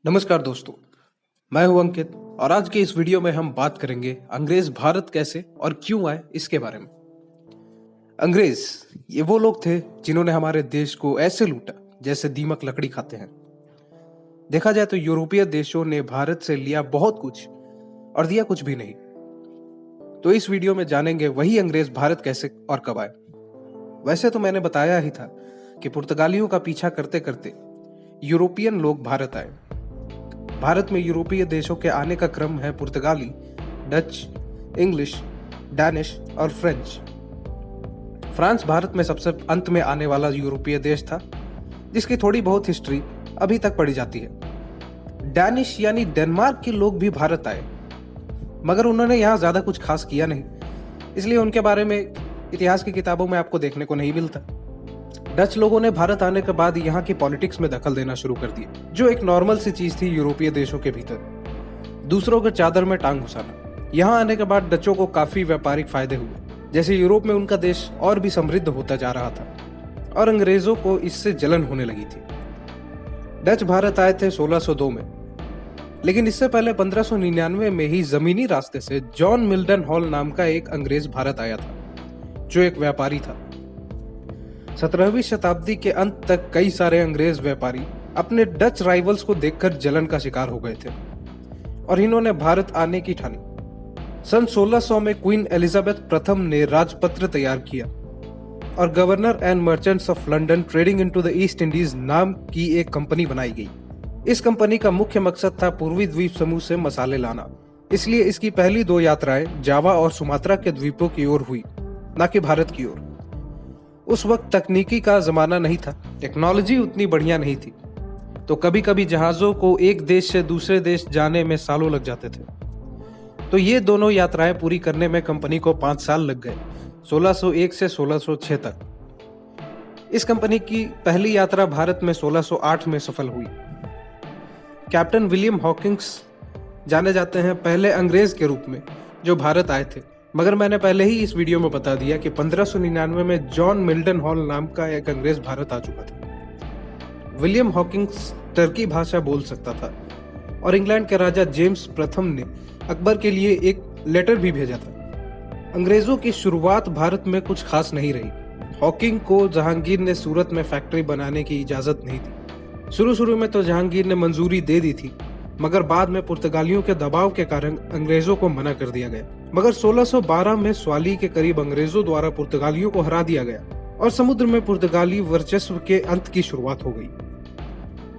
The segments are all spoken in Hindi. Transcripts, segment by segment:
नमस्कार दोस्तों, मैं हूं अंकित और आज के इस वीडियो में हम बात करेंगे अंग्रेज भारत कैसे और क्यों आए इसके बारे में। अंग्रेज ये वो लोग थे जिन्होंने हमारे देश को ऐसे लूटा जैसे दीमक लकड़ी खाते हैं। देखा जाए तो यूरोपीय देशों ने भारत से लिया बहुत कुछ और दिया कुछ भी नहीं। तो इस वीडियो में जानेंगे वही अंग्रेज भारत कैसे और कब आए। वैसे तो मैंने बताया ही था कि पुर्तगालियों का पीछा करते करते यूरोपियन लोग भारत आए। भारत में यूरोपीय देशों के आने का क्रम है पुर्तगाली, डच, इंग्लिश, डैनिश और फ्रेंच। फ्रांस भारत में सबसे अंत में आने वाला यूरोपीय देश था, जिसकी थोड़ी बहुत हिस्ट्री अभी तक पढ़ी जाती है। डैनिश यानी डेनमार्क के लोग भी भारत आए, मगर उन्होंने यहाँ ज्यादा कुछ खास किया नहीं, इसलिए उनके बारे में इतिहास की किताबों में आपको देखने को नहीं मिलता। डच लोगों ने भारत आने के बाद यहाँ की पॉलिटिक्स में दखल देना शुरू कर दिया, जो एक नॉर्मल सी चीज थी यूरोपीय देशों के भीतर। दूसरों के चादर में टांग घुसाना। यहाँ आने के बाद डचों को काफी व्यापारिक फायदे हुए, जैसे यूरोप में उनका देश और भी समृद्ध होता जा रहा था और अंग्रेजों को इससे जलन होने लगी थी। डच भारत आए थे 1602 में, लेकिन इससे पहले 1599 में ही जमीनी रास्ते से जॉन मिल्टन हॉल नाम का एक अंग्रेज भारत आया था, जो एक व्यापारी था। 17वीं शताब्दी के अंत तक कई सारे अंग्रेज व्यापारी अपने डच राइवल्स को देखकर जलन का शिकार हो गए थे और इन्होंने भारत आने की ठानी। सन 1600 में क्वीन एलिजाबेथ प्रथम ने राजपत्र तैयार किया और governor and merchants of London trading into the east Indies नाम की एक कंपनी बनाई गई। इस कंपनी का मुख्य मकसद था पूर्वी द्वीप समूह से मसाले लाना, इसलिए इसकी पहली 2 यात्राएं जावा और सुमात्रा के द्वीपों की ओर हुई, न कि भारत की ओर। उस वक्त तकनीकी का जमाना नहीं था, टेक्नोलॉजी उतनी बढ़िया नहीं थी, तो कभी कभी जहाजों को एक देश से दूसरे देश जाने में सालों लग जाते थे। तो ये दोनों यात्राएं पूरी करने में कंपनी को 5 साल लग गए, 1601 से 1606 तक। इस कंपनी की पहली यात्रा भारत में 1608 में सफल हुई। कैप्टन विलियम हॉकिंस जाने जाते हैं पहले अंग्रेज के रूप में जो भारत आए थे, मगर मैंने पहले ही इस वीडियो में बता दिया कि 1599 में जॉन मिल्टन हॉल नाम का एक अंग्रेज भारत आ चुका था। विलियम हॉकिंस टर्की भाषा बोल सकता था और इंग्लैंड के राजा जेम्स प्रथम ने अकबर के लिए एक लेटर भी भेजा था। अंग्रेजों की शुरुआत भारत में कुछ खास नहीं रही। हॉकिंग को जहांगीर ने सूरत में फैक्ट्री बनाने की इजाजत नहीं दी। शुरू में तो जहांगीर ने मंजूरी दे दी थी, मगर बाद में पुर्तगालियों के दबाव के कारण अंग्रेजों को मना कर दिया गया। मगर 1612 में स्वाली के करीब अंग्रेजों द्वारा पुर्तगालियों को हरा दिया गया और समुद्र में पुर्तगाली वर्चस्व के अंत की शुरुआत हो गई।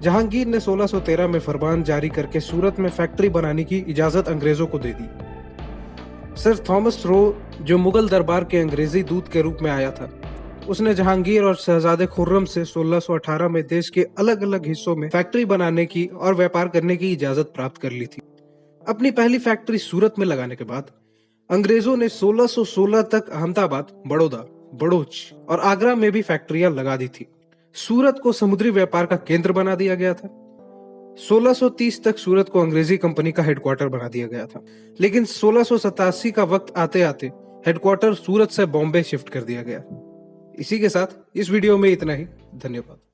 जहांगीर ने 1613 में फरमान जारी करके सूरत में फैक्ट्री बनाने की इजाजत अंग्रेजों को दे दी। सर थॉमस रो, जो मुगल दरबार के अंग्रेजी दूत के रूप में आया था, उसने जहांगीर और शहजादे खुर्रम से 1618 में देश के अलग अलग हिस्सों में फैक्ट्री बनाने की और व्यापार करने की इजाजत प्राप्त कर ली थी। अपनी पहली फैक्ट्री सूरत में लगाने के बाद अंग्रेजों ने 1616 तक अहमदाबाद, बड़ौदा, बड़ौच और आगरा में भी फैक्ट्रियां लगा दी थी। सूरत को समुद्री व्यापार का केंद्र बना दिया गया था। 1630 तक सूरत को अंग्रेजी कंपनी का हेडक्वार्टर बना दिया गया था, लेकिन 1687 का वक्त आते आते हेडक्वार्टर सूरत से बॉम्बे शिफ्ट कर दिया गया। इसी के साथ इस वीडियो में इतना ही। धन्यवाद।